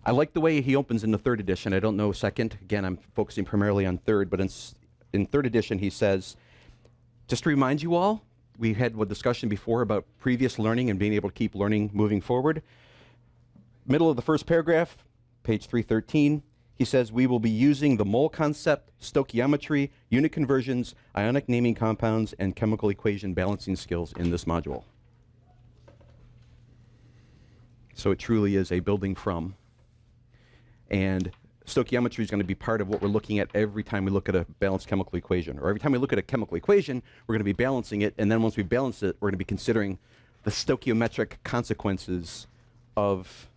I like the way he opens in the third edition. I don't know second. Again, I'm focusing primarily on third, but in third edition he says, just to remind you all, we had a discussion before about previous learning and being able to keep learning moving forward. Middle of the first paragraph, page 313, he says, we will be using the mole concept, stoichiometry, unit conversions, ionic naming compounds, and chemical equation balancing skills in this module. So it truly is a building from. And stoichiometry is going to be part of what we're looking at every time we look at a balanced chemical equation. Or every time we look at a chemical equation, we're going to be balancing it, and then once we balance it, we're going to be considering the stoichiometric consequences of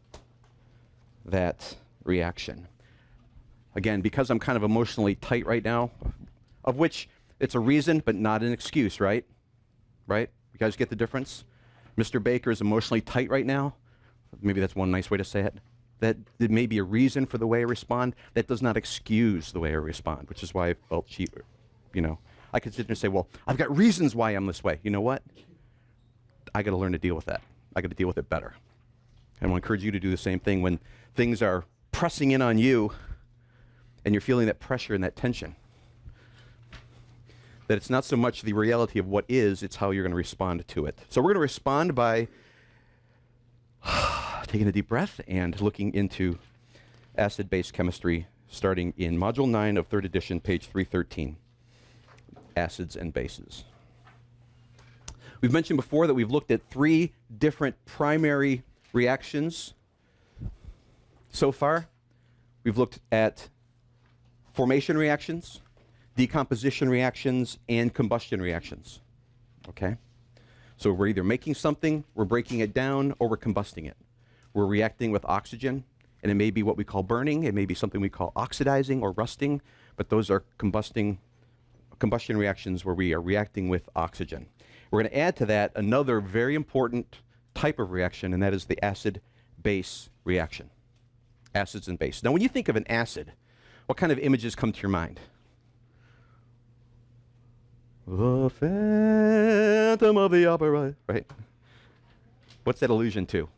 that reaction. Again, because I'm kind of emotionally tight right now, of which it's a reason but not an excuse, right? Right? You guys get the difference? Mr. Baker is emotionally tight right now. Maybe that's one nice way to say it. That it may be a reason for the way I respond. That does not excuse the way I respond, which is why I felt cheap. You know, I could sit there and say, well, I've got reasons why I'm this way. You know what? I got to learn to deal with that. I got to deal with it better. And I want to encourage you to do the same thing when things are pressing in on you and you're feeling that pressure and that tension. That it's not so much the reality of what is, it's how you're going to respond to it. So we're going to respond by taking a deep breath and looking into acid-base chemistry starting in Module 9 of 3rd edition, page 313, acids and bases. We've mentioned before that we've looked at 3 different primary reactions so far. We've looked at formation reactions, decomposition reactions, and combustion reactions. Okay? So we're either making something, we're breaking it down, or we're combusting it. We're reacting with oxygen, and it may be what we call burning, it may be something we call oxidizing or rusting, but those are combustion reactions where we are reacting with oxygen. We're going to add to that another very important type of reaction, and that is the acid-base reaction. Acids and bases. Now, when you think of an acid, what kind of images come to your mind? The Phantom of the Opera, right? What's that allusion to?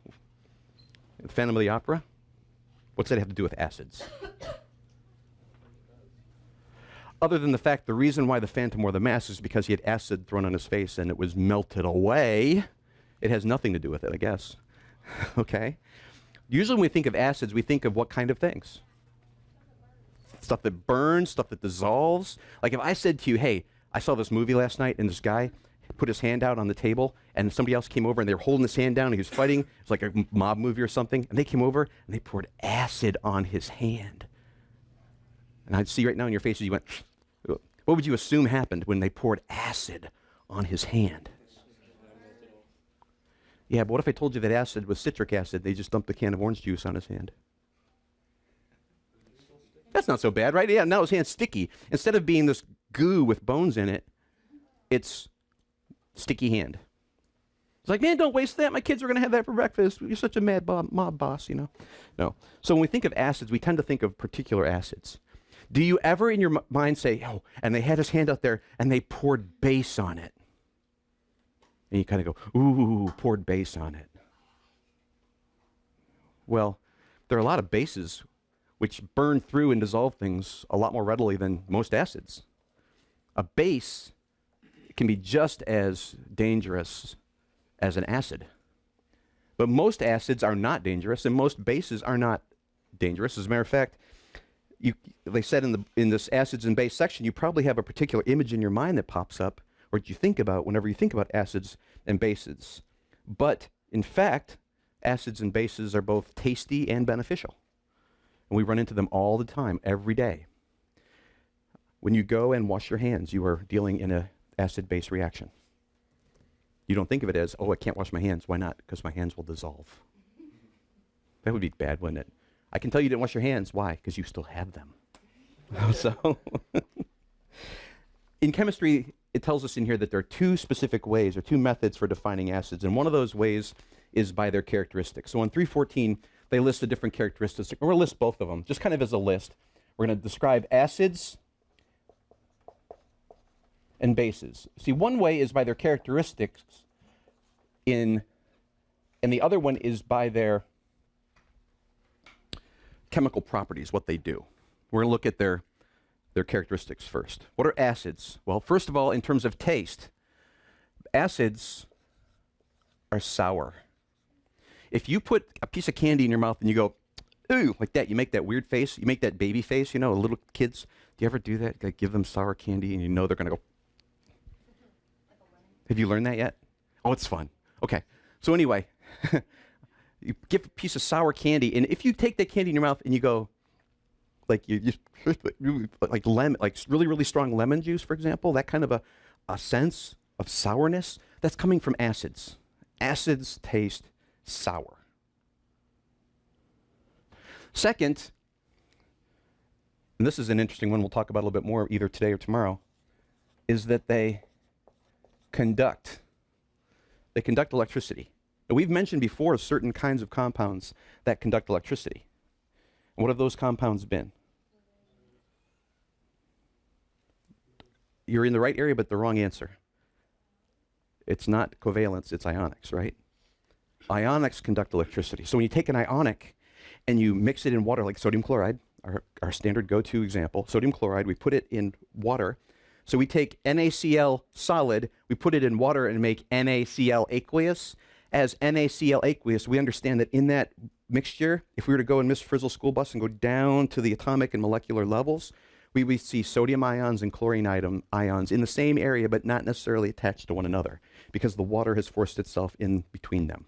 The Phantom of the Opera? What's that have to do with acids? Other than the fact the reason why the Phantom wore the mask is because he had acid thrown on his face and it was melted away. It has nothing to do with it, I guess. Okay? Usually when we think of acids, we think of what kind of things? Stuff that burns, stuff that dissolves. Like if I said to you, hey, I saw this movie last night and this guy put his hand out on the table and somebody else came over and they were holding his hand down and he was fighting. It's like a mob movie or something. And they came over and they poured acid on his hand. And I'd see right now in your faces, you went, what would you assume happened when they poured acid on his hand? Yeah, but what if I told you that acid was citric acid? They just dumped a can of orange juice on his hand. That's not so bad, right? Yeah, now his hand's sticky. Instead of being this goo with bones in it, it's sticky hand. It's like, man, don't waste that. My kids are going to have that for breakfast. You're such a mad mob boss, you know. No. So when we think of acids, we tend to think of particular acids. Do you ever in your mind say, oh, and they had his hand out there and they poured base on it? And you kind of go, ooh, poured base on it. Well, there are a lot of bases which burn through and dissolve things a lot more readily than most acids. A base can be just as dangerous as an acid. But most acids are not dangerous, and most bases are not dangerous. As a matter of fact, they said in this acids and base section, you probably have a particular image in your mind that pops up, or that you think about whenever you think about acids and bases. But in fact, acids and bases are both tasty and beneficial. And we run into them all the time, every day. When you go and wash your hands, you are dealing in an acid-base reaction. You don't think of it as, oh, I can't wash my hands. Why not? Because my hands will dissolve. That would be bad, wouldn't it? I can tell you didn't wash your hands. Why? Because you still have them. So, in chemistry, it tells us in here that there are 2 specific ways, or 2 methods for defining acids, and one of those ways is by their characteristics. So on 314, they list the different characteristics. We're going to list both of them, just kind of as a list. We're going to describe acids and bases. See, one way is by their characteristics, and the other one is by their chemical properties, what they do. We're going to look at their characteristics first. What are acids? Well, first of all, in terms of taste, acids are sour. If you put a piece of candy in your mouth and you go, ooh, like that, you make that weird face, you make that baby face, you know, little kids, do you ever do that? Like give them sour candy and you know they're going to go. Have you learned that yet? Oh, it's fun. Okay. So anyway, you give a piece of sour candy, and if you take that candy in your mouth and you go, like like lemon, like really, really strong lemon juice, for example, that kind of a sense of sourness, that's coming from acids. Acids taste sour. Second, and this is an interesting one we'll talk about a little bit more either today or tomorrow, is that they conduct electricity. Now, we've mentioned before certain kinds of compounds that conduct electricity. And what have those compounds been? You're in the right area, but the wrong answer. It's not covalents, it's ionics, right? Ionics conduct electricity. So when you take an ionic and you mix it in water, like sodium chloride, our standard go-to example, sodium chloride, we put it in water. So we take NaCl solid, we put it in water and make NaCl aqueous. As NaCl aqueous, we understand that in that mixture, if we were to go in Miss Frizzle's school bus and go down to the atomic and molecular levels, we would see sodium ions and chlorine ions in the same area, but not necessarily attached to one another, because the water has forced itself in between them.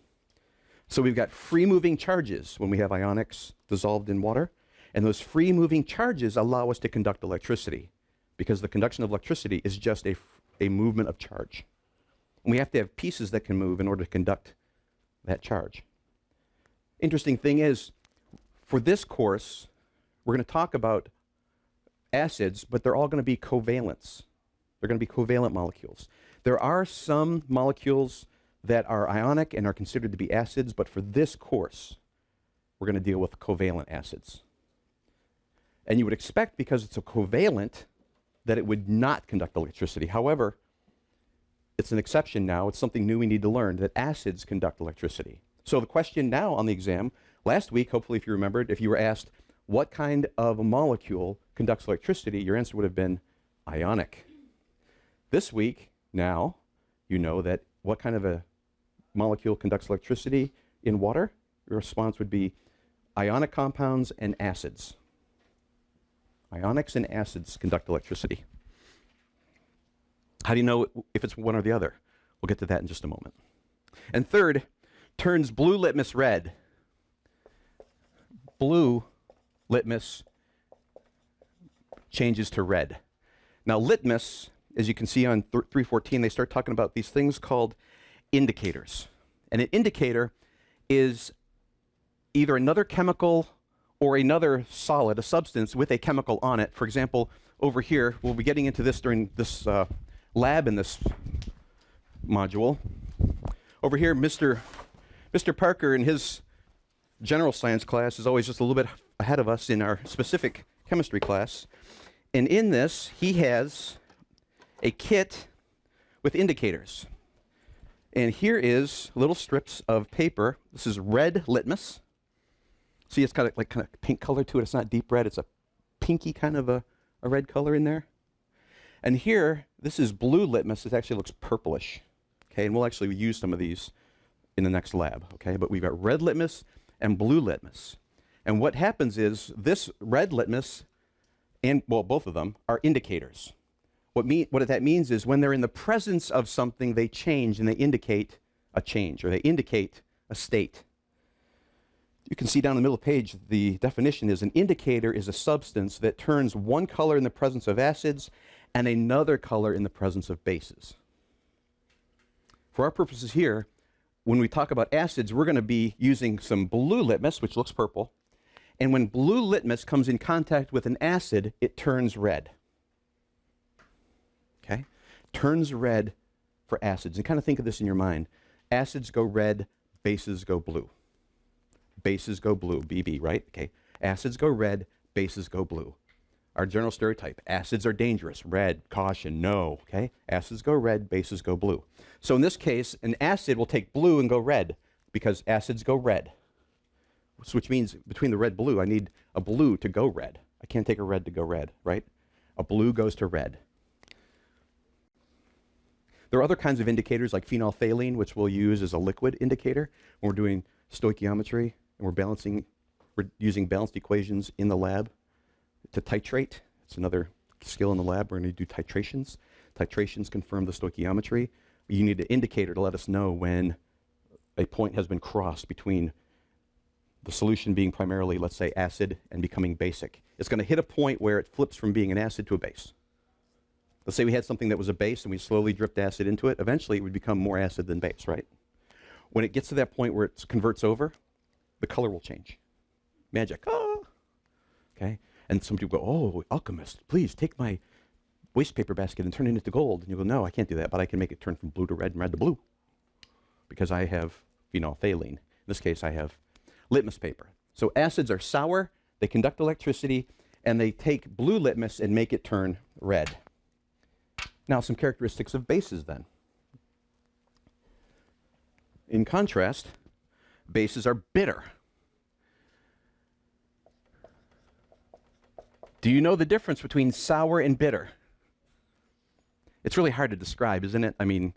So we've got free-moving charges when we have ionics dissolved in water, and those free-moving charges allow us to conduct electricity, because the conduction of electricity is just a movement of charge. And we have to have pieces that can move in order to conduct that charge. Interesting thing is, for this course, we're going to talk about acids, but they're all going to be covalents. They're going to be covalent molecules. There are some molecules that are ionic and are considered to be acids, but for this course, we're going to deal with covalent acids. And you would expect, because it's a covalent, that it would not conduct electricity. However, it's an exception now. It's something new we need to learn, that acids conduct electricity. So the question now on the exam, last week, hopefully if you remembered, if you were asked, what kind of a molecule conducts electricity, your answer would have been ionic. This week, now, you know that what kind of a molecule conducts electricity in water? Your response would be ionic compounds and acids. Ionics and acids conduct electricity. How do you know if it's one or the other? We'll get to that in just a moment. And third, turns blue litmus red. Blue litmus changes to red. Now litmus, as you can see on 314, they start talking about these things called indicators. And an indicator is either another chemical or another solid, a substance with a chemical on it. For example, over here, we'll be getting into this during this lab in this module. Over here, Mr. Parker in his general science class is always just a little bit ahead of us in our specific chemistry class. And in this, he has a kit with indicators. And here is little strips of paper. This is red litmus. See, it's got a kind of pink color to it. It's not deep red. It's a pinky kind of a red color in there. And here, this is blue litmus. It actually looks purplish. Okay, and we'll actually use some of these in the next lab. Okay, but we've got red litmus and blue litmus. And what happens is this red litmus and, well, both of them are indicators. What that means is when they're in the presence of something, they change and they indicate a change, or they indicate a state. You can see down in the middle of the page, the definition is an indicator is a substance that turns one color in the presence of acids and another color in the presence of bases. For our purposes here, when we talk about acids, we're going to be using some blue litmus, which looks purple. And when blue litmus comes in contact with an acid, it turns red. Okay? Turns red for acids. And kind of think of this in your mind. Acids go red, bases go blue. Bases go blue, BB, right? Okay. Acids go red, bases go blue. Our general stereotype, acids are dangerous, red, caution, no, okay? Acids go red, bases go blue. So in this case, an acid will take blue and go red because acids go red. So which means between the red blue, I need a blue to go red. I can't take a red to go red, right? A blue goes to red. There are other kinds of indicators like phenolphthalein, which we'll use as a liquid indicator when we're doing stoichiometry and we're using balanced equations in the lab to titrate. It's another skill in the lab. We're going to do titrations. Titrations confirm the stoichiometry. You need an indicator to let us know when a point has been crossed between the solution being primarily, let's say, acid and becoming basic. It's going to hit a point where it flips from being an acid to a base. Let's say we had something that was a base and we slowly dripped acid into it. Eventually, it would become more acid than base, right? When it gets to that point where it converts over, the color will change. Magic. Oh! Okay? And some people go, oh, alchemist, please take my waste paper basket and turn it into gold. And you go, no, I can't do that, but I can make it turn from blue to red and red to blue because I have phenolphthalein. In this case, I have litmus paper. So acids are sour, they conduct electricity, and they take blue litmus and make it turn red. Now, some characteristics of bases then. In contrast, bases are bitter. Do you know the difference between sour and bitter? It's really hard to describe, isn't it? I mean,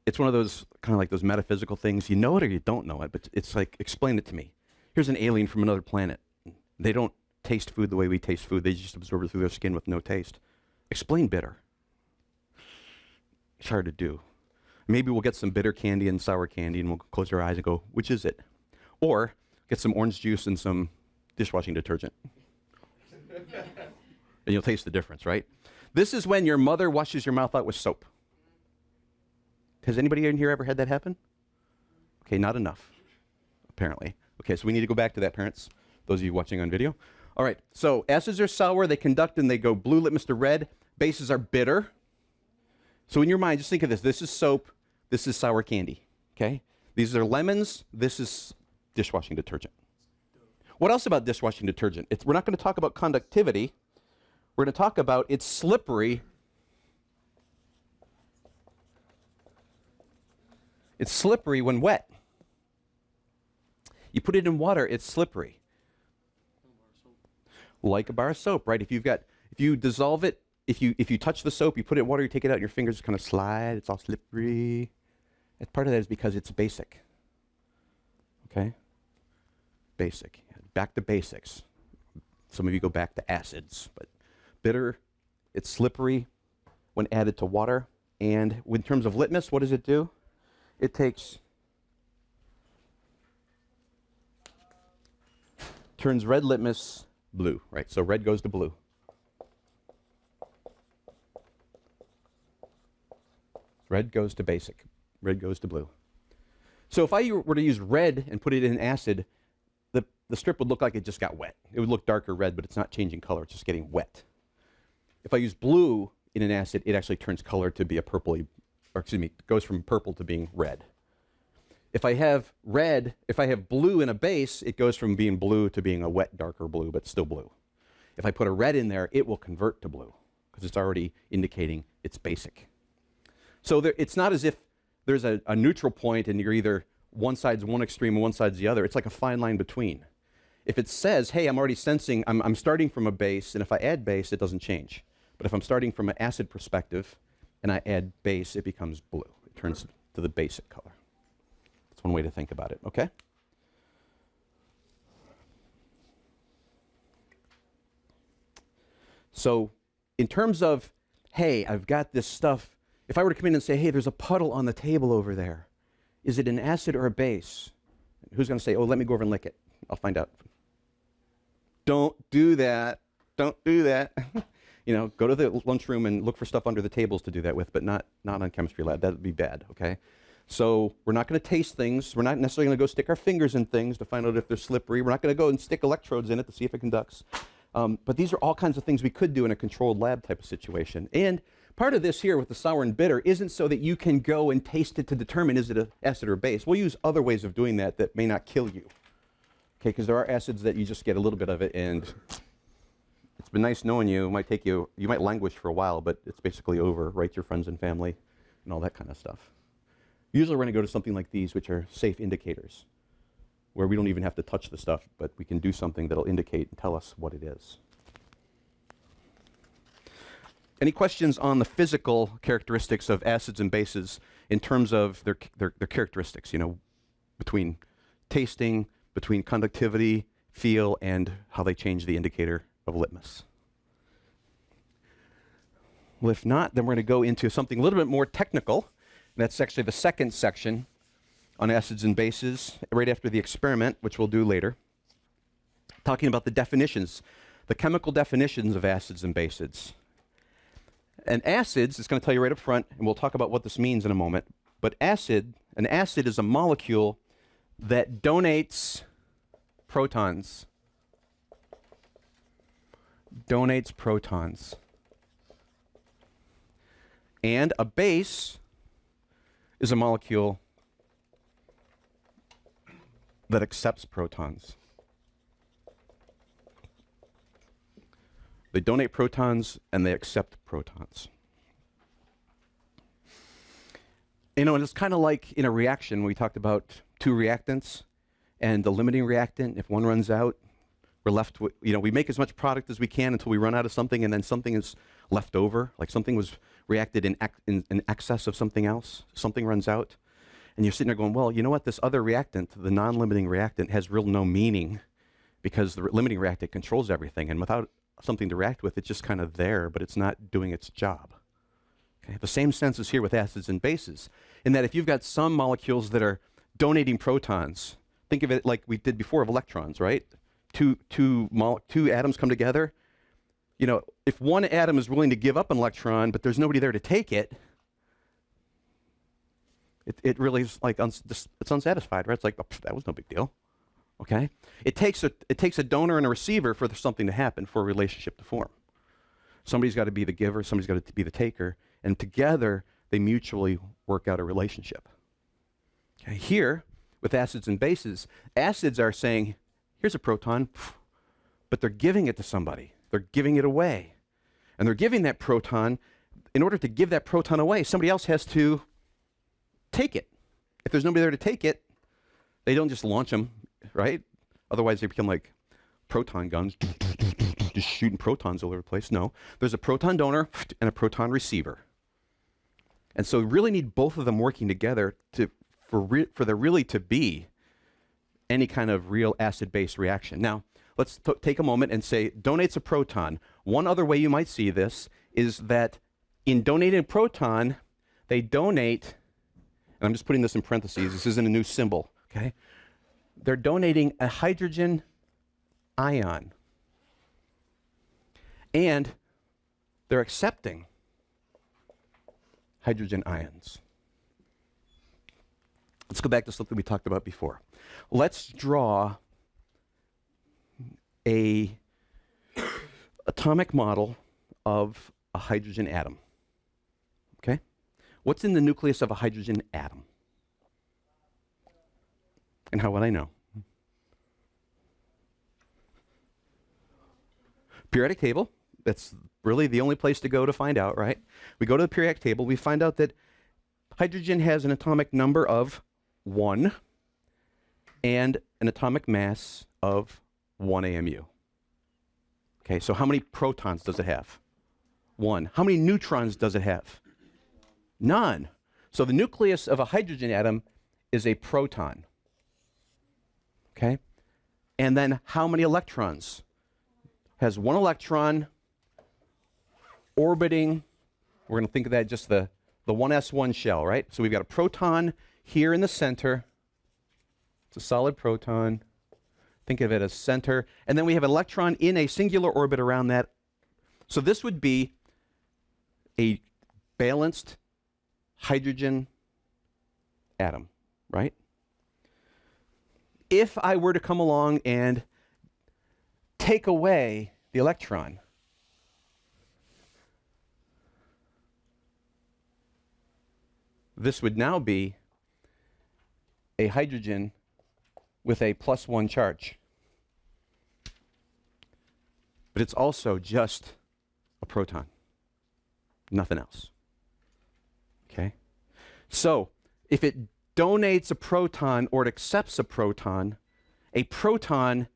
it's one of those, kind of like those metaphysical things. You know it or you don't know it, but it's like, explain it to me. Here's an alien from another planet. They don't taste food the way we taste food. They just absorb it through their skin with no taste. Explain bitter. It's hard to do. Maybe we'll get some bitter candy and sour candy and we'll close our eyes and go, which is it? Or get some orange juice and some dishwashing detergent. And you'll taste the difference, right? This is when your mother washes your mouth out with soap. Has anybody in here ever had that happen? Okay, not enough, apparently. Okay, so we need to go back to that, parents, those of you watching on video. All right, so acids are sour, they conduct and they go blue litmus to red. Bases are bitter. So in your mind, just think of this. This is soap, this is sour candy, okay? These are lemons, this is dishwashing detergent. What else about dishwashing detergent? We're not going to talk about conductivity. We're going to talk about it's slippery. It's slippery when wet. You put it in water, it's slippery. Like a bar of soap, right? If you dissolve it, if you touch the soap, you put it in water, you take it out, your fingers kind of slide, it's all slippery. And part of that is because it's basic. Okay? Basic. Back to basics. Some of you go back to acids, but bitter, it's slippery when added to water. And in terms of litmus, what does it do? It turns red litmus blue, right? So red goes to blue. Red goes to basic. Red goes to blue. So if I were to use red and put it in acid, the strip would look like it just got wet. It would look darker red, but it's not changing color. It's just getting wet. If I use blue in an acid, it actually turns color to be goes from purple to being red. If I have blue in a base, it goes from being blue to being a wet, darker blue, but still blue. If I put a red in there, it will convert to blue because it's already indicating it's basic. So it's not as if there's a neutral point and you're either one side's one extreme and one side's the other. It's like a fine line between. If it says, hey, I'm already sensing, I'm starting from a base, and if I add base, it doesn't change. But if I'm starting from an acid perspective and I add base, it becomes blue. It turns to the basic color. That's one way to think about it, okay? So in terms of, hey, I've got this stuff, if I were to come in and say, hey, there's a puddle on the table over there, is it an acid or a base? Who's going to say, oh, let me go over and lick it? I'll find out. Don't do that. Don't do that. Go to the lunchroom and look for stuff under the tables to do that with, but not on chemistry lab. That would be bad, okay? So we're not going to taste things. We're not necessarily going to go stick our fingers in things to find out if they're slippery. We're not going to go and stick electrodes in it to see if it conducts. But these are all kinds of things we could do in a controlled lab type of situation. And part of this here with the sour and bitter isn't so that you can go and taste it to determine is it an acid or base. We'll use other ways of doing that may not kill you. Okay, because there are acids that you just get a little bit of it, and it's been nice knowing you. It might take you might languish for a while, but it's basically over. Write to your friends and family and all that kind of stuff. Usually we're going to go to something like these, which are safe indicators. where we don't even have to touch the stuff, but we can do something that'll indicate and tell us what it is. Any questions on the physical characteristics of acids and bases in terms of their characteristics, you know, between tasting, between conductivity, feel, and how they change the indicator of litmus? Well, if not, then we're going to go into something a little bit more technical. And that's actually the second section on acids and bases, right after the experiment, which we'll do later, talking about the definitions, the chemical definitions of acids and bases. And acids, it's going to tell you right up front, and we'll talk about what this means in a moment, but an acid is a molecule that donates protons. Donates protons. And a base is a molecule that accepts protons. They donate protons and they accept protons. You know, and it's kind of like in a reaction, we talked about two reactants and the limiting reactant. If one runs out, we're left with, you know, we make as much product as we can until we run out of something, and then something is left over, like something was reacted in excess of something else. Something runs out, and you're sitting there going, well, you know what, this other reactant, the non-limiting reactant, has real no meaning because the limiting reactant controls everything, and without something to react with, it's just kind of there, but it's not doing its job. Okay? The same sense is here with acids and bases, in that if you've got some molecules that are donating protons, think of it like we did before of electrons, right? Two atoms come together. You know, if one atom is willing to give up an electron, but there's nobody there to take it, it really is like it's unsatisfied, right? It's like, oh, that was no big deal. Okay? It takes a donor and a receiver for something to happen, for a relationship to form. Somebody's got to be the giver, somebody's got to be the taker, and together they mutually work out a relationship. Okay? Here, with acids and bases, acids are saying, here's a proton, but they're giving it to somebody. They're giving it away. And they're giving that proton, in order to give that proton away, somebody else has to take it. If there's nobody there to take it, they don't just launch them, right? Otherwise they become like proton guns, just shooting protons all over the place. No, there's a proton donor and a proton receiver. And so we really need both of them working together for there really to be any kind of real acid-base reaction. Now, let's take a moment and say, donates a proton. One other way you might see this is that in donating a proton, they donate, and I'm just putting this in parentheses, this isn't a new symbol, okay? They're donating a hydrogen ion. And they're accepting hydrogen ions. Let's go back to something we talked about before. Let's draw a atomic model of a hydrogen atom. Okay? What's in the nucleus of a hydrogen atom? And how would I know? Periodic table. That's really the only place to go to find out, right? We go to the periodic table. We find out that hydrogen has an atomic number of 1 and an atomic mass of 1 AMU. Okay, so how many protons does it have? 1. How many neutrons does it have? None. So the nucleus of a hydrogen atom is a proton. Okay? And then how many electrons? Has 1 electron orbiting, we're going to think of that just the 1s1 shell, right? So we've got a proton here in the center. It's a solid proton. Think of it as center. And then we have an electron in a singular orbit around that. So this would be a balanced hydrogen atom, right? If I were to come along and take away the electron, this would now be a hydrogen with a +1 charge. But it's also just a proton, nothing else. Okay? So, if it donates a proton or it accepts a proton, A proton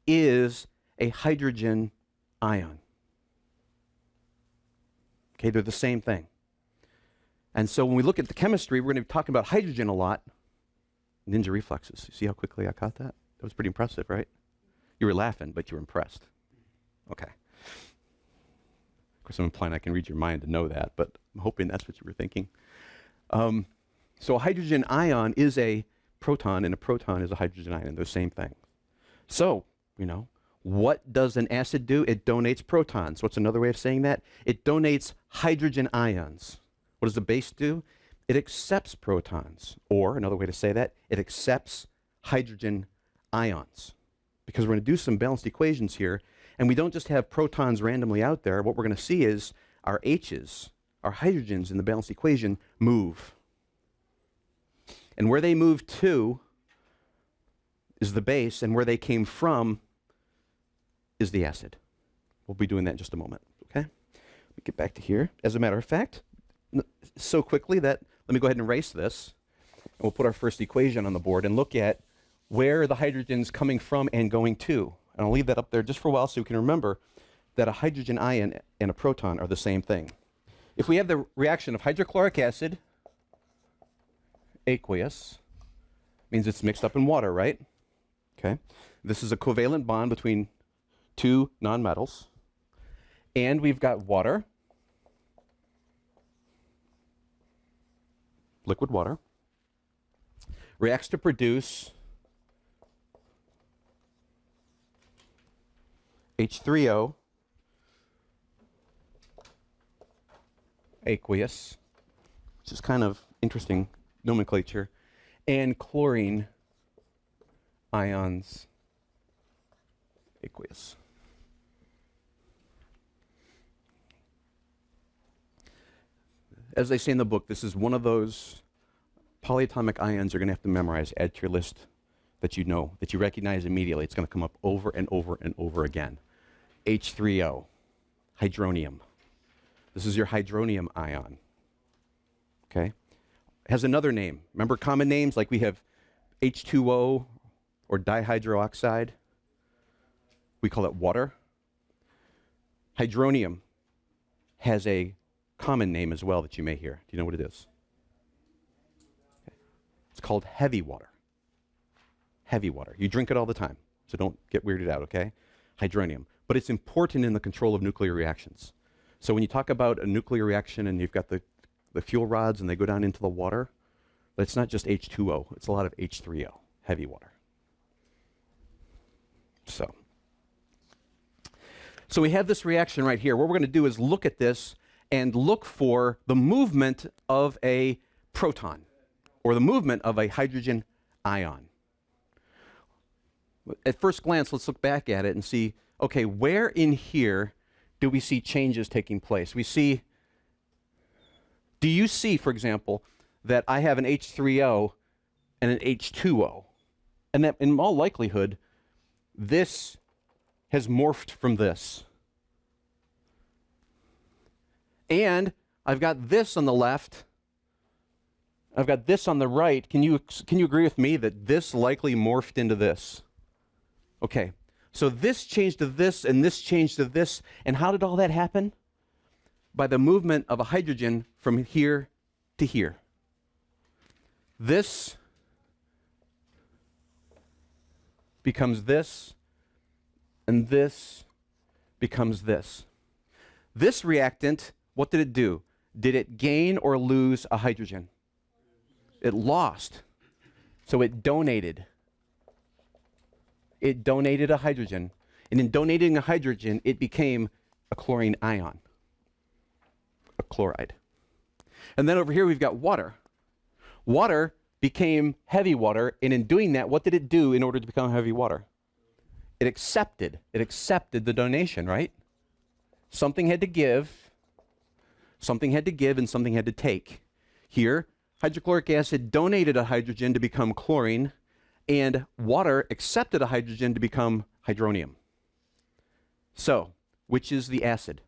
is a hydrogen ion. Okay, they're the same thing. And so when we look at the chemistry, we're going to be talking about hydrogen a lot. Ninja reflexes. You see how quickly I caught that? That was pretty impressive, right? You were laughing, but you were impressed. Okay. Of course, I'm implying I can read your mind to know that, but I'm hoping that's what you were thinking. So a hydrogen ion is a proton, and a proton is a hydrogen ion. They're the same thing. So, what does an acid do? It donates protons. What's another way of saying that? It donates hydrogen ions. What does the base do? It accepts protons. Or, another way to say that, it accepts hydrogen ions. Because we're going to do some balanced equations here, and we don't just have protons randomly out there. What we're going to see is our H's, our hydrogens in the balanced equation, move. And where they move to is the base, and where they came from is the acid. We'll be doing that in just a moment, okay? Let me get back to here. As a matter of fact, so quickly that, let me go ahead and erase this, and we'll put our first equation on the board and look at where the hydrogen's coming from and going to. And I'll leave that up there just for a while so you can remember that a hydrogen ion and a proton are the same thing. If we have the reaction of hydrochloric acid, aqueous, means it's mixed up in water, right? Okay. This is a covalent bond between two nonmetals. And we've got water, liquid water, reacts to produce H3O, aqueous, which is kind of interesting nomenclature, and chlorine ions, aqueous. As they say in the book, this is one of those polyatomic ions you're going to have to memorize, add to your list that you know, that you recognize immediately. It's going to come up over and over and over again. H3O, hydronium. This is your hydronium ion. Okay? Has another name. Remember common names like we have H2O or dihydroxide? We call it water. Hydronium has a common name as well that you may hear. Do you know what it is? Okay. It's called heavy water. Heavy water. You drink it all the time, so don't get weirded out, okay? Hydronium. But it's important in the control of nuclear reactions. So when you talk about a nuclear reaction and you've got the fuel rods and they go down into the water, it's not just H2O. It's a lot of H3O, heavy water. So we have this reaction right here. What we're going to do is look at this and look for the movement of a proton or the movement of a hydrogen ion. At first glance, let's look back at it and see, okay, where in here do we see changes taking place? Do you see, for example, that I have an H3O and an H2O? And that in all likelihood, this has morphed from this. And I've got this on the left. I've got this on the right. Can you agree with me that this likely morphed into this? Okay, so this changed to this, and this changed to this. And how did all that happen? By the movement of a hydrogen from here to here. This becomes this, and this becomes this. This reactant, what did it do? Did it gain or lose a hydrogen? It lost. So it donated. It donated a hydrogen. And in donating a hydrogen, it became a chlorine ion, a chloride. And then over here we've got water. Water became heavy water, and in doing that, what did it do in order to become heavy water? It accepted the donation, right? Something had to give, and something had to take. Here, hydrochloric acid donated a hydrogen to become chlorine, and water accepted a hydrogen to become hydronium. So, which is the acid?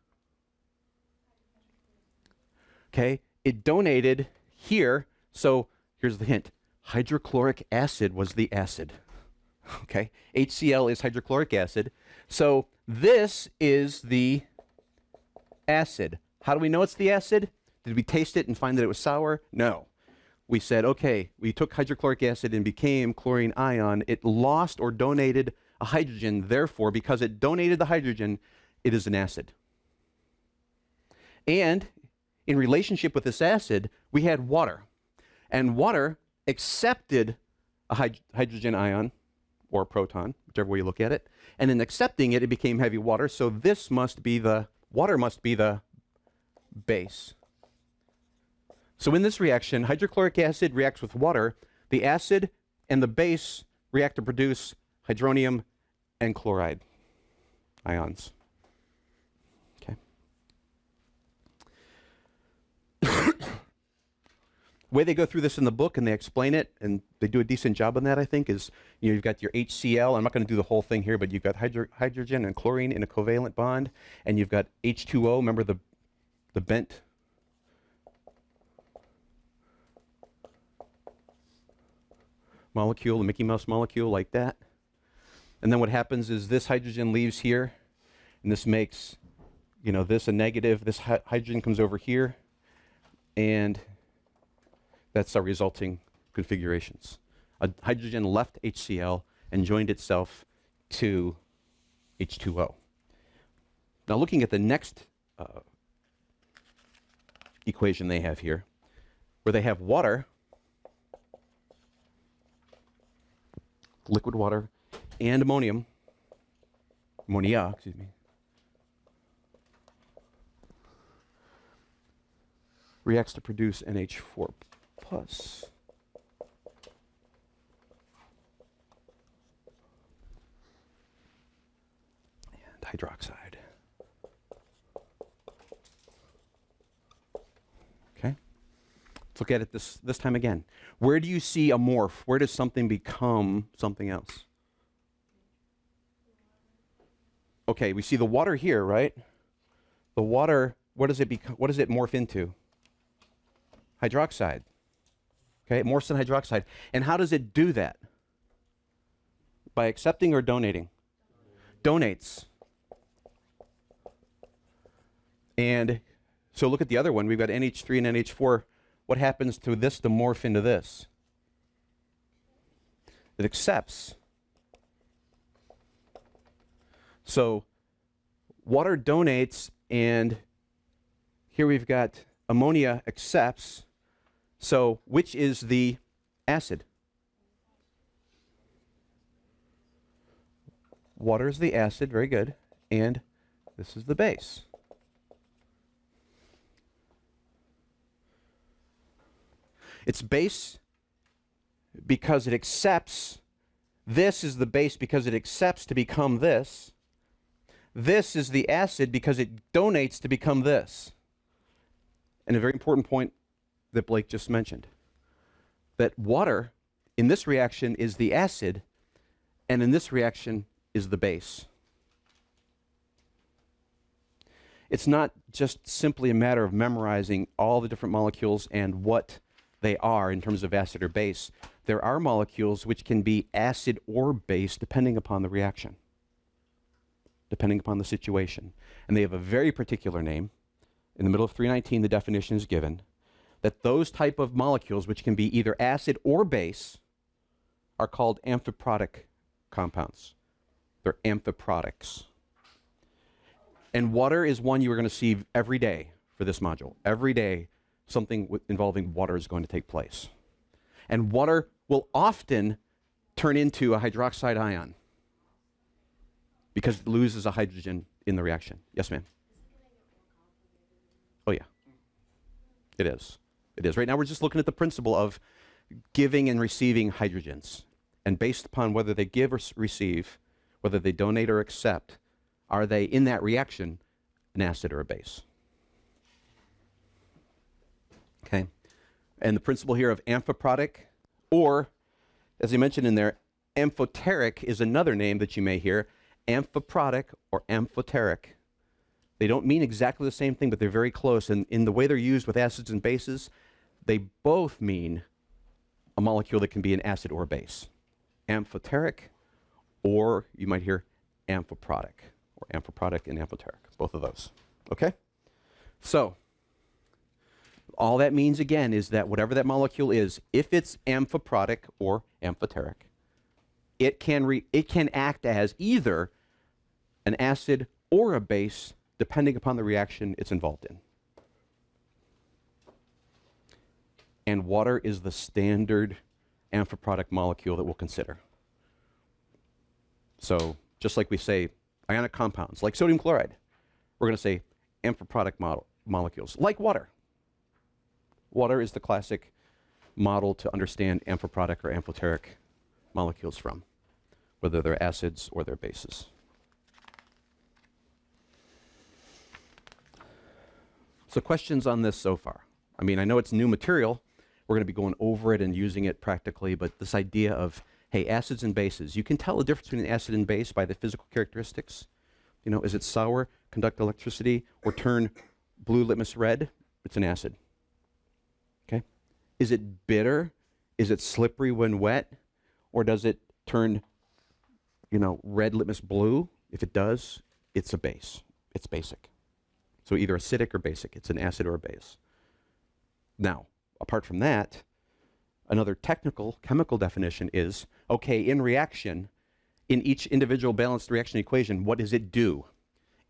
Okay, it donated here, so here's the hint. Hydrochloric acid was the acid. Okay, HCl is hydrochloric acid. So this is the acid. How do we know it's the acid? Did we taste it and find that it was sour? No. We said, okay, we took hydrochloric acid and became chlorine ion. It lost or donated a hydrogen. Therefore, because it donated the hydrogen, it is an acid. And in relationship with this acid, we had water. And water accepted a hydrogen ion, or proton, whichever way you look at it. And in accepting it, it became heavy water. So this must be the, water must be the base. So in this reaction, hydrochloric acid reacts with water. The acid and the base react to produce hydronium and chloride ions. Okay. The way they go through this in the book and they explain it, and they do a decent job on that, I think, is you've got your HCl. I'm not going to do the whole thing here, but you've got hydrogen and chlorine in a covalent bond, and you've got H2O. Remember the bent molecule, the Mickey Mouse molecule, like that. And then what happens is this hydrogen leaves here, and this makes, this a negative. This hydrogen comes over here, and that's our resulting configurations. A hydrogen left HCl and joined itself to H2O. Now looking at the next equation they have here, where they have water, liquid water, and ammonia, excuse me, reacts to produce NH4+. And hydroxide. Okay. Let's look at it this time again. Where do you see a morph? Where does something become something else? Okay, we see the water here, right? The water, what does it morph into? Hydroxide. Okay, it morphs in hydroxide. And how does it do that? By accepting or donating? Donates. And so look at the other one. We've got NH3 and NH4. What happens to this to morph into this? It accepts. So water donates, and here we've got ammonia accepts. So which is the acid? Water is the acid, very good. And this is the base. It's base because it accepts. This is the base because it accepts to become this. This is the acid because it donates to become this. And a very important point that Blake just mentioned, that water in this reaction is the acid, and in this reaction is the base. It's not just simply a matter of memorizing all the different molecules and what they are in terms of acid or base. There are molecules which can be acid or base depending upon the reaction, depending upon the situation. And they have a very particular name. In the middle of 319, the definition is given that those type of molecules, which can be either acid or base, are called amphiprotic compounds. They're amphiprotics. And water is one you are going to see every day for this module. Every day, something involving water is going to take place. And water will often turn into a hydroxide ion because it loses a hydrogen in the reaction. Yes, ma'am? Oh, yeah. It is. It is. Right now we're just looking at the principle of giving and receiving hydrogens. And based upon whether they give or receive, whether they donate or accept, are they in that reaction an acid or a base? Okay. And the principle here of amphiprotic, or as I mentioned in there, amphoteric is another name that you may hear. Amphiprotic or amphoteric. They don't mean exactly the same thing, but they're very close. And in the way they're used with acids and bases, they both mean a molecule that can be an acid or base. Amphoteric Or you might hear amphiprotic, or amphiprotic and amphoteric, both of those. Okay? So, all that means again is that whatever that molecule is, if it's amphiprotic or amphoteric, it can act as either an acid or a base, depending upon the reaction it's involved in. And water is the standard amphiprotic molecule that we'll consider. So just like we say ionic compounds, like sodium chloride, we're going to say amphiprotic molecules, like water. Water is the classic model to understand amphiprotic or amphoteric molecules from, whether they're acids or they're bases. So questions on this so far? I mean, I know it's new material. We're going to be going over it and using it practically, but this idea of, hey, acids and bases. You can tell the difference between an acid and base by the physical characteristics. You know, is it sour, conduct electricity, or turn blue litmus red? It's an acid. Okay? Is it bitter? Is it slippery when wet? Or does it turn, you know, red litmus blue? If it does, it's a base. It's basic. So either acidic or basic. It's an acid or a base. Now, apart from that, another technical chemical definition is, okay, in reaction, in each individual balanced reaction equation, what does it do?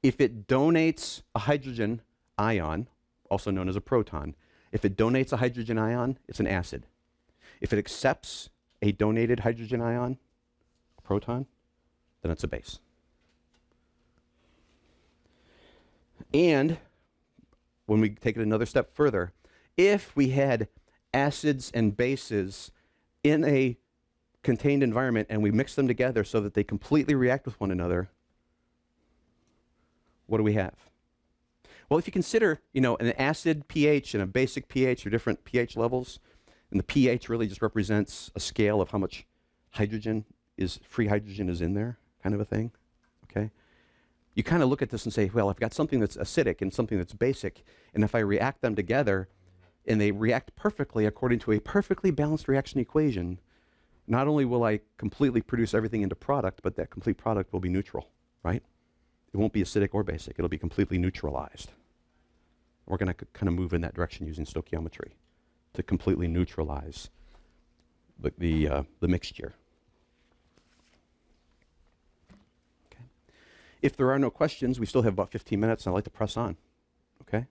If it donates a hydrogen ion, also known as a proton, if it donates a hydrogen ion, it's an acid. If it accepts a donated hydrogen ion, a proton, then it's a base. And when we take it another step further, if we had acids and bases in a contained environment and we mix them together so that they completely react with one another, what do we have? Well, if you consider, you know, an acid pH and a basic pH are different pH levels, and the pH really just represents a scale of how much hydrogen is, free hydrogen is in there, kind of a thing, okay? You kind of look at this and say, well, I've got something that's acidic and something that's basic, and if I react them together, and they react perfectly according to a perfectly balanced reaction equation, not only will I completely produce everything into product, but that complete product will be neutral, right? It won't be acidic or basic. It'll be completely neutralized. We're going to kind of move in that direction using stoichiometry to completely neutralize the mixture. Okay. If there are no questions, we still have about 15 minutes, and I'd like to press on. Okay?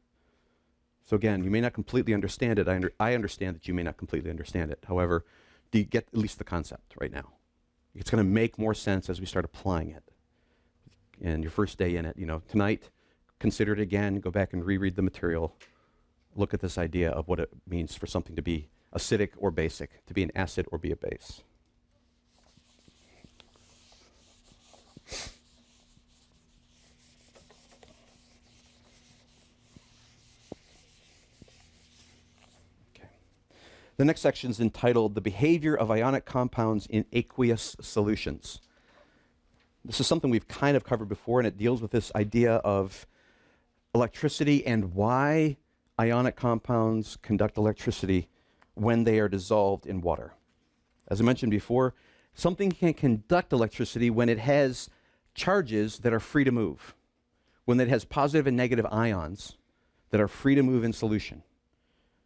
So again, you may not completely understand it. I understand that you may not completely understand it. However, do you get at least the concept right now? It's going to make more sense as we start applying it. And your first day in it, you know, tonight, consider it again, go back and reread the material, look at this idea of what it means for something to be acidic or basic, to be an acid or be a base. The next section is entitled The Behavior of Ionic Compounds in Aqueous Solutions. This is something we've kind of covered before, and it deals with this idea of electricity and why ionic compounds conduct electricity when they are dissolved in water. As I mentioned before, something can conduct electricity when it has charges that are free to move, when it has positive and negative ions that are free to move in solution.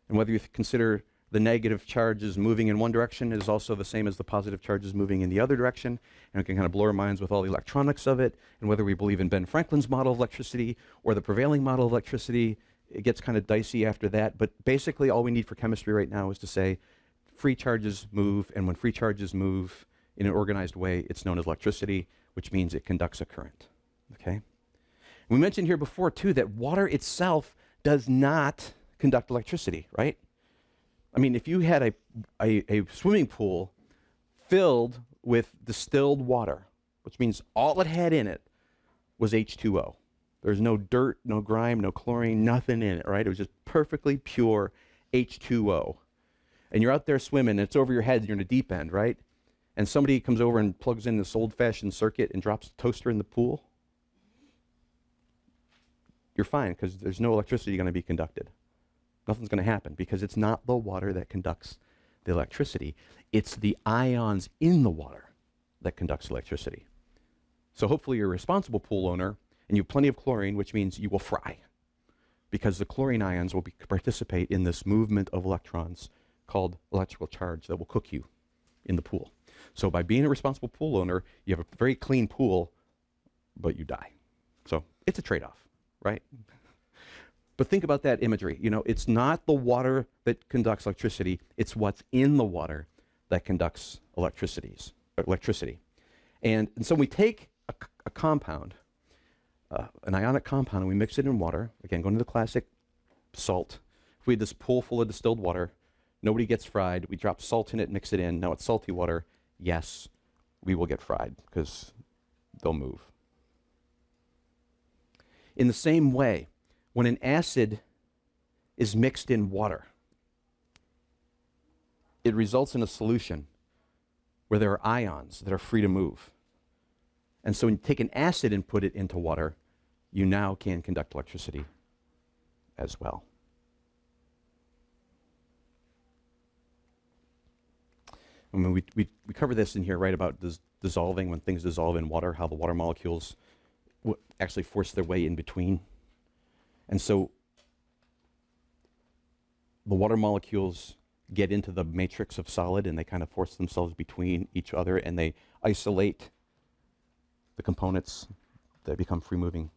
And whether you consider the negative charges moving in one direction is also the same as the positive charges moving in the other direction, and it can kind of blow our minds with all the electronics of it, and whether we believe in Ben Franklin's model of electricity or the prevailing model of electricity, it gets kind of dicey after that. But basically all we need for chemistry right now is to say free charges move, and when free charges move in an organized way, it's known as electricity, which means it conducts a current. Okay? We mentioned here before too that water itself does not conduct electricity, right? I mean, if you had a swimming pool filled with distilled water, which means all it had in it was H2O. There's no dirt, no grime, no chlorine, nothing in it, right? It was just perfectly pure H2O. And you're out there swimming, and it's over your head, you're in a deep end, right? And somebody comes over and plugs in this old-fashioned circuit and drops a toaster in the pool. You're fine, because there's no electricity going to be conducted. Nothing's going to happen because it's not the water that conducts the electricity. It's the ions in the water that conducts electricity. So hopefully you're a responsible pool owner and you have plenty of chlorine, which means you will fry, because the chlorine ions will participate in this movement of electrons called electrical charge that will cook you in the pool. So by being a responsible pool owner, you have a very clean pool, but you die. So it's a trade-off, right? But think about that imagery. You know, it's not the water that conducts electricity, it's what's in the water that conducts electricity. And so we take a compound, an ionic compound, and we mix it in water. Again, going to the classic salt. If we had this pool full of distilled water, nobody gets fried. We drop salt in it, mix it in. Now it's salty water. Yes, we will get fried because they'll move. In the same way, when an acid is mixed in water, it results in a solution where there are ions that are free to move. And so when you take an acid and put it into water, you now can conduct electricity as well. I mean, we cover this in here, right, about dissolving, when things dissolve in water, how the water molecules actually force their way in between. And so the water molecules get into the matrix of solid and they kind of force themselves between each other and they isolate the components that become free-moving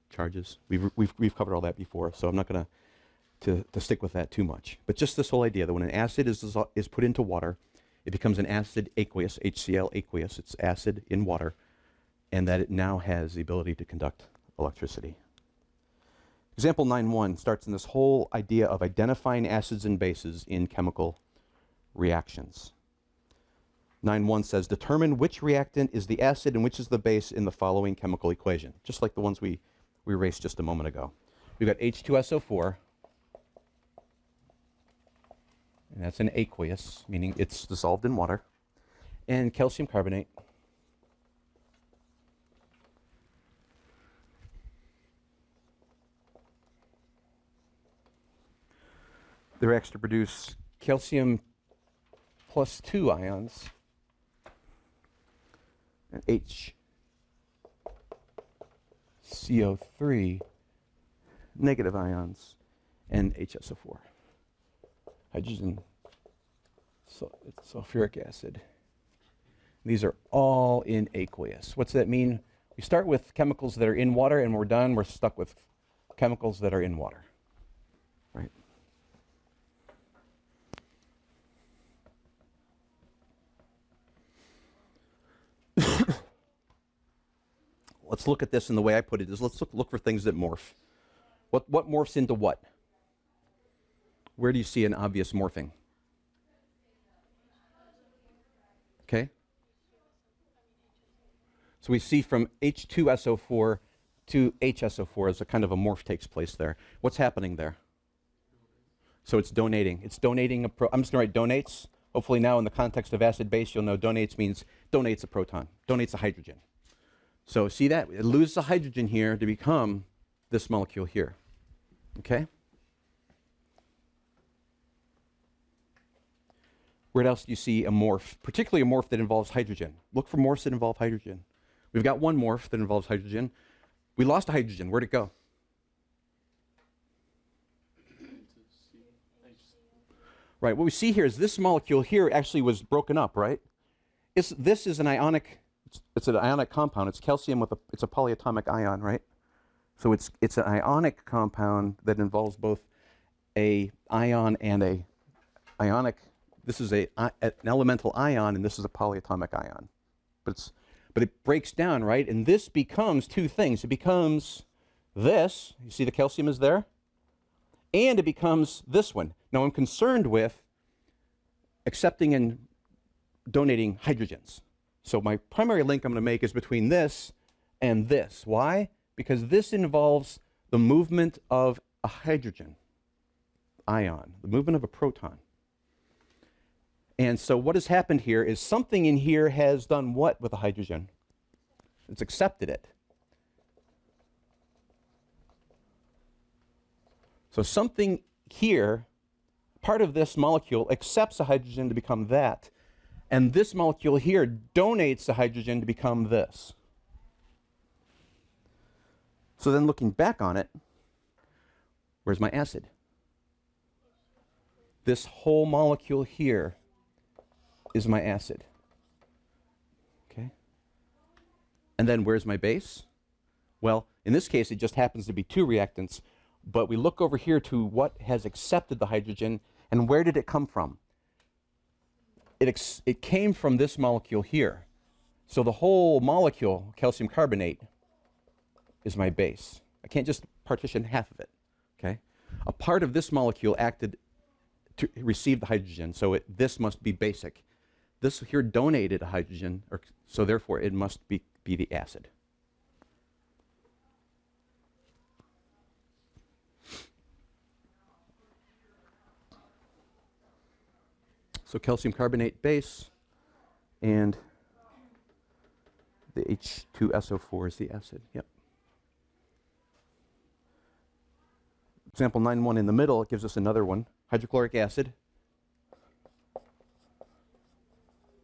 charges. We've covered all that before, so I'm not going to stick with that too much. But just this whole idea that when an acid is put into water, it becomes an acid aqueous, HCl aqueous, it's acid in water, and that it now has the ability to conduct electricity. Example 9.1 starts in this whole idea of identifying acids and bases in chemical reactions. 9.1 says, determine which reactant is the acid and which is the base in the following chemical equation, just like the ones we erased just a moment ago. We've got H2SO4, and that's an aqueous, meaning it's dissolved in water, and calcium carbonate. The reacts to produce calcium plus 2 ions and HCO3 negative ions and HSO4. Hydrogen sulfuric acid. These are all in aqueous. What's that mean? We start with chemicals that are in water and we're done. We're stuck with chemicals that are in water. Right? Let's look at this, and the way I put it is let's look for things that morph. What morphs into what? Where do you see an obvious morphing? Okay. So we see from H2SO4 to HSO4 as a kind of a morph takes place there. What's happening there? So it's donating. It's donating I'm just going to write donates. Hopefully now in the context of acid base, you'll know donates means donates a proton, donates a hydrogen. So see that? It loses a hydrogen here to become this molecule here. Okay? Where else do you see a morph, particularly a morph that involves hydrogen? Look for morphs that involve hydrogen. We've got one morph that involves hydrogen. We lost a hydrogen. Where'd it go? Right, what we see here is this molecule here actually was broken up, right? This is an ionic, it's an ionic compound. It's calcium with it's a polyatomic ion, right? So it's an ionic compound that involves both a ion and a ionic. This is an elemental ion, and this is a polyatomic ion. But it breaks down, right? And this becomes two things. It becomes this. You see the calcium is there? And it becomes this one. Now I'm concerned with accepting and donating hydrogens. So my primary link I'm going to make is between this and this. Why? Because this involves the movement of a hydrogen ion, the movement of a proton. And so what has happened here is something in here has done what with a hydrogen? It's accepted it. So something here, part of this molecule, accepts a hydrogen to become that. And this molecule here donates the hydrogen to become this. So then looking back on it, where's my acid? This whole molecule here is my acid. Okay? And then where's my base? Well, in this case, it just happens to be two reactants, but we look over here to what has accepted the hydrogen, and where did it come from? It came from this molecule here. So the whole molecule, calcium carbonate, is my base. I can't just partition half of it, okay? A part of this molecule acted to receive the hydrogen, so this must be basic. This here donated a hydrogen, so therefore it must be the acid. So calcium carbonate base, and the H2SO4 is the acid. Yep. Example 9.1 in the middle, it gives us another one. Hydrochloric acid.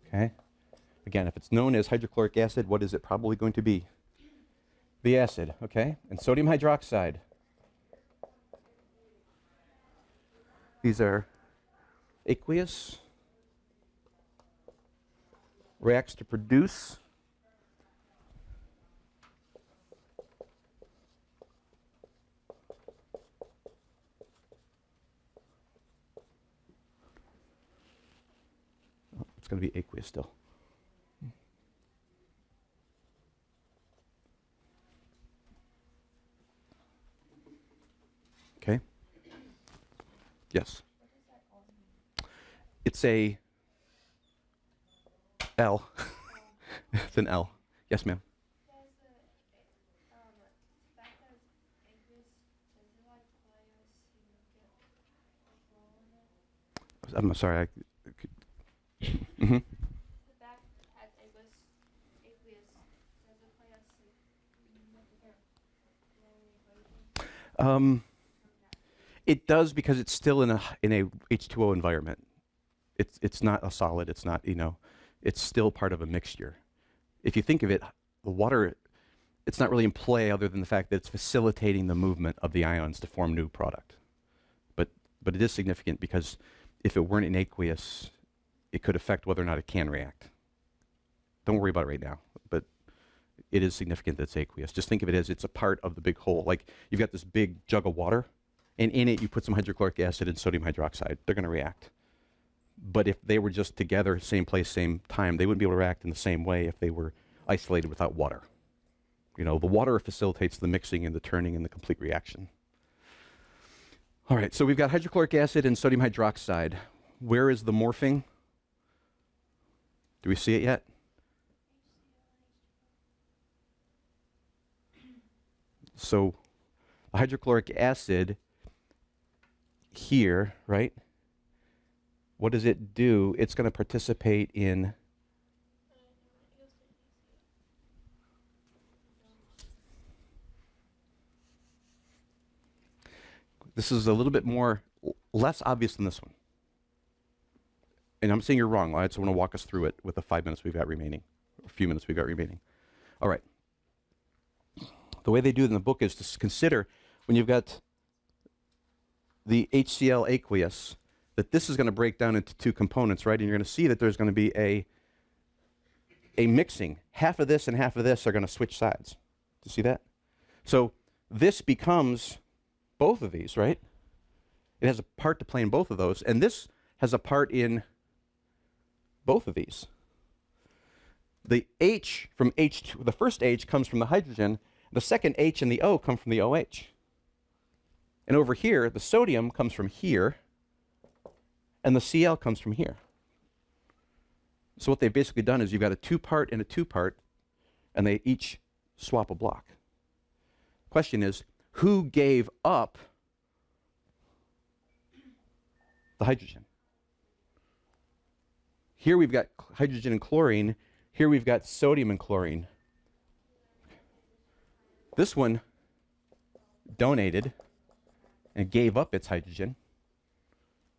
Okay. Again, if it's known as hydrochloric acid, what is it probably going to be? The acid, okay? And sodium hydroxide. These are aqueous. Reacts to produce it's going to be aqueous still. Okay. Yes. It's a L. It's an L. Yes, ma'am. I'm sorry. Mm-hmm. It does because it's still in a H2O environment. It's not a solid. It's not, it's still part of a mixture. If you think of it, the water, it's not really in play other than the fact that it's facilitating the movement of the ions to form new product. But it is significant because if it weren't in aqueous, it could affect whether or not it can react. Don't worry about it right now, but it is significant that it's aqueous. Just think of it as it's a part of the big whole. Like you've got this big jug of water, and in it you put some hydrochloric acid and sodium hydroxide. They're going to react. But if they were just together, same place, same time, they wouldn't be able to react in the same way if they were isolated without water. The water facilitates the mixing and the turning and the complete reaction. All right, so we've got hydrochloric acid and sodium hydroxide. Where is the morphing? Do we see it yet? So hydrochloric acid here, right? What does it do? It's going to participate in this is a little bit less obvious than this one. And I'm saying you're wrong, so I want to walk us through it with the 5 minutes we've got remaining, or a few minutes we've got remaining. All right. The way they do it in the book is to consider when you've got the HCl aqueous, that this is going to break down into two components, right? And you're going to see that there's going to be a mixing. Half of this and half of this are going to switch sides. Do you see that? So this becomes both of these, right? It has a part to play in both of those, and this has a part in both of these. The H from H2, the first H comes from the hydrogen, the second H and the O come from the OH. And over here, the sodium comes from here, and the Cl comes from here. So what they've basically done is you've got a two-part and a two-part, and they each swap a block. Question is, who gave up the hydrogen? Here we've got hydrogen and chlorine. Here we've got sodium and chlorine. This one donated and gave up its hydrogen.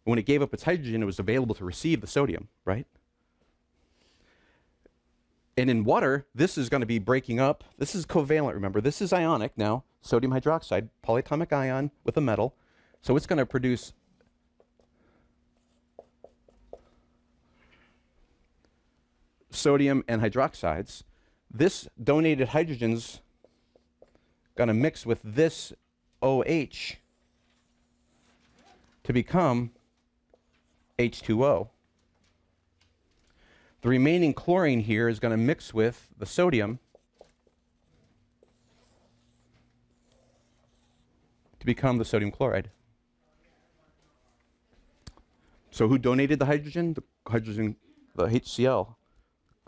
When it gave up its hydrogen, it was available to receive the sodium, right? And in water, this is going to be breaking up. This is covalent, remember. This is ionic now, sodium hydroxide, polyatomic ion with a metal. So it's going to produce sodium and hydroxides. This donated hydrogen's going to mix with this OH to become H2O. The remaining chlorine here is going to mix with the sodium to become the sodium chloride. So who donated the hydrogen? The HCl.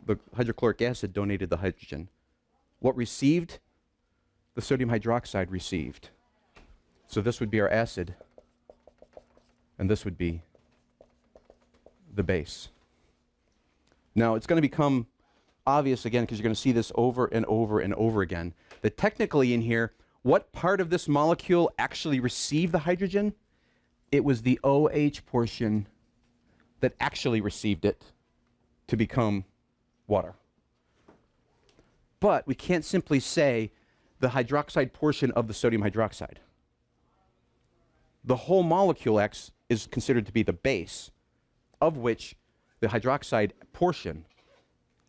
The hydrochloric acid donated the hydrogen. What received? The sodium hydroxide received. So this would be our acid, and this would be the base. Now, it's going to become obvious again, because you're going to see this over and over and over again, that technically in here, what part of this molecule actually received the hydrogen? It was the OH portion that actually received it to become water. But we can't simply say the hydroxide portion of the sodium hydroxide. The whole molecule X is considered to be the base, of which the hydroxide portion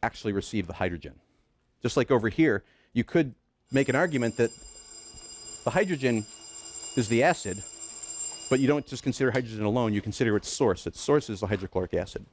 actually received the hydrogen. Just like over here, you could make an argument that the hydrogen is the acid, but you don't just consider hydrogen alone, you consider its source. Its source is the hydrochloric acid.